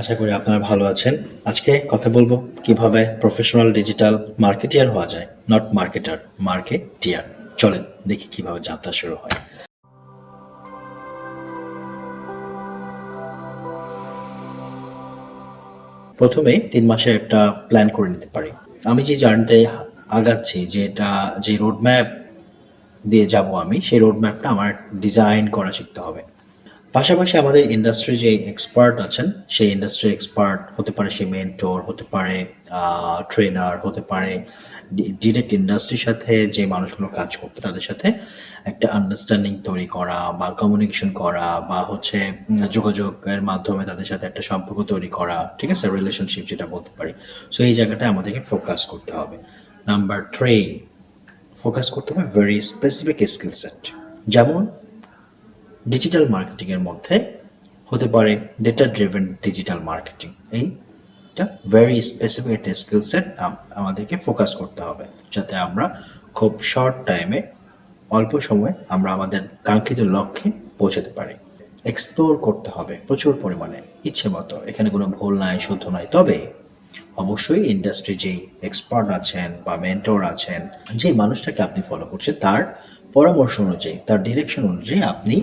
আশা করি আপনারা ভালো আছেন। আজকে কথা বলবো কিভাবে প্রফেশনাল ডিজিটাল মার্কেটিয়ার হওয়া যায়, নট মার্কেটার, মার্কেটিয়ার। চলেন দেখি কিভাবে যাত্রা শুরু হয়। প্রথমে 3 মাসের একটা প্ল্যান করে নিতে পারি। আমি যে জার্নিটায় আগাচ্ছি, যে রোড ম্যাপ দিয়ে যাব আমি, সেই রোড ম্যাপটা আমার ডিজাইন করা শিখতে হবে। পাশাপাশি আমাদের ইন্ডাস্ট্রি যে এক্সপার্ট আছেন, সেই ইন্ডাস্ট্রি এক্সপার্ট হতে পারে, সে মেন্টর হতে পারে, ট্রেনার হতে পারে, ডিরেক্ট ইন্ডাস্ট্রির সাথে যে মানুষগুলো কাজ করতে তাদের সাথে একটা আন্ডারস্ট্যান্ডিং তৈরি করা বা কমিউনিকেশন করা বা হচ্ছে যোগাযোগের মাধ্যমে তাদের সাথে একটা সম্পর্ক তৈরি করা, ঠিক আছে, রিলেশনশিপ যেটা বলতে পারি। সো এই জায়গাটায় আমাদেরকে ফোকাস করতে হবে। নাম্বার 3, ফোকাস করতে হবে ভেরি স্পেসিফিক স্কিল সেট। যেমন ডিজিটাল মার্কেটিং এর মধ্যে হতে পারে ডেটা ড্রিভেন ডিজিটাল মার্কেটিং। এইটা ভেরি স্পেসিফিক একটা স্কিল সেট আমাদেরকে ফোকাস করতে হবে, যাতে আমরা খুব শর্ট টাইমে, অল্প সময়ে আমরা আমাদের কাঙ্ক্ষিত লক্ষ্যে পৌঁছাতে পারি। এক্সপ্লোর করতে হবে প্রচুর পরিমাণে, ইচ্ছে মতো, এখানে কোনো ভুল নাই, শুদ্ধ নাই। তবে অবশ্যই ইন্ডাস্ট্রি যেই এক্সপার্ট আছেন বা মেন্টর আছেন, যে মানুষটাকে আপনি ফলো করছেন, তার পরামর্শ অনুযায়ী, তার ডিরেকশন অনুযায়ী আপনি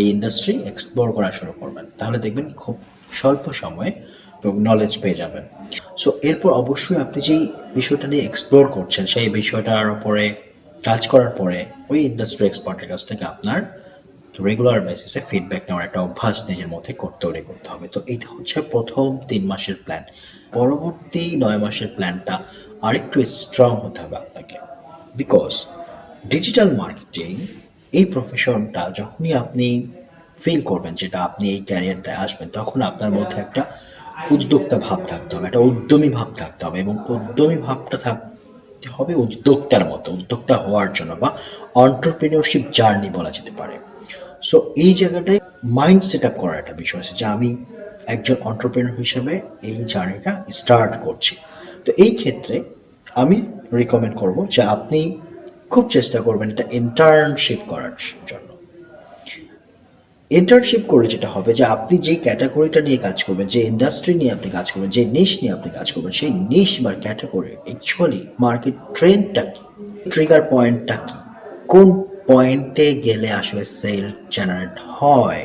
এই ইন্ডাস্ট্রি এক্সপ্লোর করা শুরু করবেন। তাহলে দেখবেন খুব স্বল্প সময়ে নলেজ পেয়ে যাবেন। সো এরপর অবশ্যই আপনি যেই বিষয়টা নিয়ে এক্সপ্লোর করছেন, সেই বিষয়টার উপরে কাজ করার পরে ওই ইন্ডাস্ট্রি এক্সপার্টের কাছ থেকে আপনার রেগুলার বেসিসে ফিডব্যাক নেওয়ার একটা অভ্যাস নিজের মধ্যে তৈরি করতে হবে। তো এটা হচ্ছে প্রথম 3 মাসের প্ল্যান। পরবর্তী 9 মাসের প্ল্যানটা আরেকটু স্ট্রং হতে হবে আপনাকে, বিকজ ডিজিটাল মার্কেটিং এই প্রফেশনটা যখনই আপনি ফিল করবেন, যেটা আপনি এই ক্যারিয়ারটায় আসবেন, তখন আপনার মধ্যে একটা উদ্যোক্তা ভাব থাকতে হবে, একটা উদ্যমী ভাব থাকতে হবে, এবং উদ্যমী ভাবটা থাকতে হবে উদ্যোক্তার মতো, উদ্যোক্তা হওয়ার জন্য, বা অন্টারপ্রিনিয়রশিপ জার্নি বলা যেতে পারে। সো এই জায়গাটায় মাইন্ড সেট আপ করার একটা বিষয় আছে, যে আমি একজন অন্টারপ্রেনার হিসেবে এই জার্নিটা স্টার্ট করছি। তো এই ক্ষেত্রে আমি রিকমেন্ড করব যে আপনি খুব চেষ্টা করবেন এটা ইন্টার্নশিপ করার জন্য। ইন্টার্নশিপ করে যেটা হবে, যে আপনি যে ক্যাটাগরিটা নিয়ে কাজ করবেন, যে ইন্ডাস্ট্রি নিয়ে আপনি কাজ করবেন, যে নিশ নিয়ে আপনি কাজ করবেন, সেই নিশ বা ক্যাটাগরি অ্যাকচুয়ালি মার্কেট ট্রেন্ডটা কি, ট্রিগার পয়েন্টটা কি, কোন পয়েন্টে গেলে আসলে সেল জেনারেট হয়।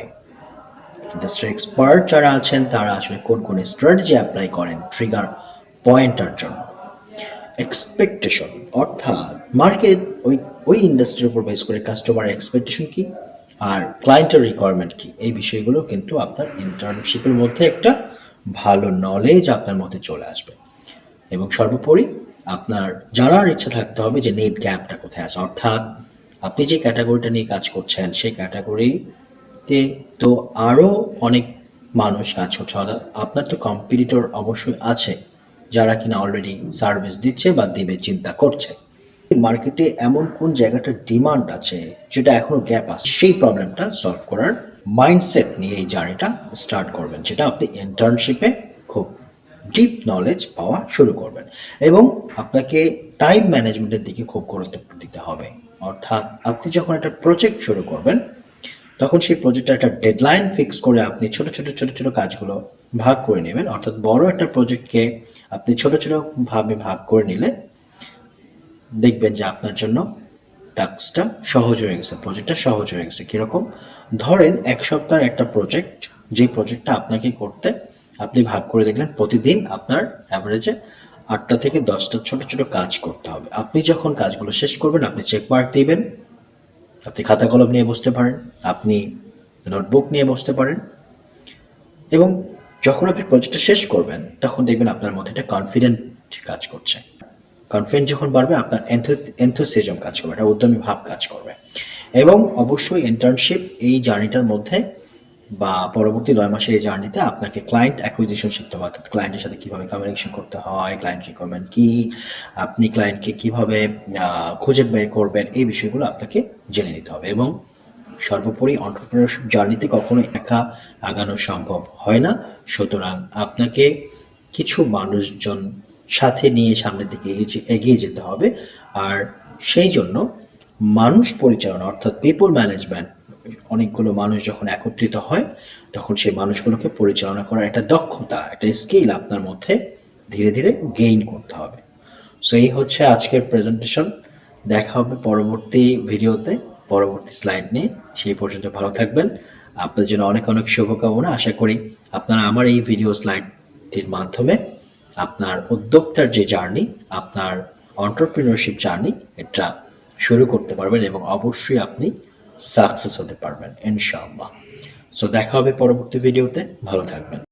ইন্ডাস্ট্রি এক্সপার্ট যারা আছেন তারা আসলে কোন কোন স্ট্র্যাটেজি অ্যাপ্লাই করেন ট্রিগার পয়েন্টার জন্য। এক্সপেকটেশন, অর্থাৎ মার্কেট ওই ওই ইন্ডাস্ট্রির উপর বেস করে কাস্টমার এক্সপেকটেশন কি আর ক্লায়েন্টের রিকোয়ারমেন্ট কি, এই বিষয়গুলো কিন্তু আপনার ইন্টার্নশিপের মধ্যে একটা ভালো নলেজ আপনার মধ্যে চলে আসবে। এবং সর্বোপরি আপনার জানার ইচ্ছা থাকতে হবে যে নেট গ্যাপটা কোথায় আছে, অর্থাৎ আপনি যে ক্যাটাগরিটা নিয়ে কাজ করছেন সেই ক্যাটাগরিতে তো আরও অনেক মানুষ কাজ করছে, অর্থাৎ আপনার তো কম্পিটিটর অবশ্যই আছে যারা কিনা অলরেডি সার্ভিস দিচ্ছে বা দিবে চিন্তা করছে। মার্কেটে এমন কোন জায়গাটার ডিমান্ড আছে যেটা এখনো গ্যাপ আছে, সেই প্রবলেমটা সলভ করার মাইন্ডসেট নিয়ে এই জার্নিটা স্টার্ট করবেন, যেটা আপনি ইন্টার্নশিপে খুব ডিপ নলেজ পাওয়া শুরু করবেন। এবং আপনাকে টাইম ম্যানেজমেন্টের দিকে খুব গুরুত্ব দিতে হবে। অর্থাৎ আপনি যখন একটা প্রজেক্ট শুরু করবেন, তখন সেই প্রজেক্টের একটা ডেডলাইন ফিক্স করে আপনি ছোট ছোট ছোট ছোট কাজগুলো ভাগ করে নেবেন। অর্থাৎ বড় একটা প্রজেক্টকে আপনি ছোট ছোট ভাবে ভাগ করে নিলে দেখবেন যে আপনার জন্য টাস্কটা সহজ হয়ে গেছে, প্রজেক্টটা সহজ হয়ে গেছে। কিরকম? ধরেন 1 সপ্তাহের একটা প্রজেক্ট, যে প্রজেক্টটা আপনাকে করতে আপনি ভাগ করে দেখলেন প্রতিদিন আপনার অ্যাভারেজে 8টা থেকে 10টা ছোট ছোট কাজ করতে হবে। আপনি যখন কাজগুলো শেষ করবেন, আপনি চেক মার্ক দিবেন, আপনি খাতা কলম নিয়ে বসতে পারেন, আপনি নোটবুক নিয়ে বসতে পারেন, এবং যখন আপনি প্রজেক্টটা শেষ করবেন তখন দেখবেন আপনার মধ্যে একটা কনফিডেন্ট কাজ করছে। কনফিডেন্স যখন বাড়বে, আপনার এনথুসিয়াজম কাজ করবে, একটা উদ্যমী ভাব কাজ করবে। এবং অবশ্যই ইন্টার্নশিপ এই জার্নিটার মধ্যে বা পরবর্তী 9 মাসের এই জার্নিতে আপনাকে ক্লায়েন্ট অ্যাকুইজিশন শিখতে হবে, অর্থাৎ ক্লায়েন্টের সাথে কীভাবে কমিউনিকেশন করতে হয়, ক্লায়েন্ট রিকোয়ারমেন্ট কী, আপনি ক্লায়েন্টকে কীভাবে খুঁজে বের করবেন, এই বিষয়গুলো আপনাকে জেনে নিতে হবে। এবং সর্বোপরি এন্টারপ্রেনারশিপ জার্নিতে কখনো একা আগানো সম্ভব হয় না, সুতরাং আপনাকে কিছু মানুষজন সাথে নিয়ে সামনের দিকে এগিয়ে যেতে হবে। আর সেই জন্য মানুষ পরিচালনা, অর্থাৎ পিপল ম্যানেজমেন্ট অনেকগুলো মানুষ যখন একত্রিত হয় তখন সেই মানুষগুলোকে পরিচালনা করার একটা দক্ষতা, একটা স্কিল আপনার মধ্যে ধীরে ধীরে গেইন করতে হবে। সো এই হচ্ছে আজকের প্রেজেন্টেশন। দেখা হবে পরবর্তী ভিডিওতে, পরবর্তী স্লাইড নিয়ে। সেই পর্যন্ত ভালো থাকবেন। আপনার জন্য অনেক অনেক শুভকামনা। আশা করি আপনারা আমার এই ভিডিও স্লাইডটির মাধ্যমে আপনার উদ্যোক্তার যে জার্নি, আপনার অন্টারপ্রিনিয়রশিপ জার্নি, এটা শুরু করতে পারবেন এবং অবশ্যই আপনি সাকসেস হতে পারবেন ইনশাআল্লাহ। সো দেখা হবে পরবর্তী ভিডিওতে। ভালো থাকবেন।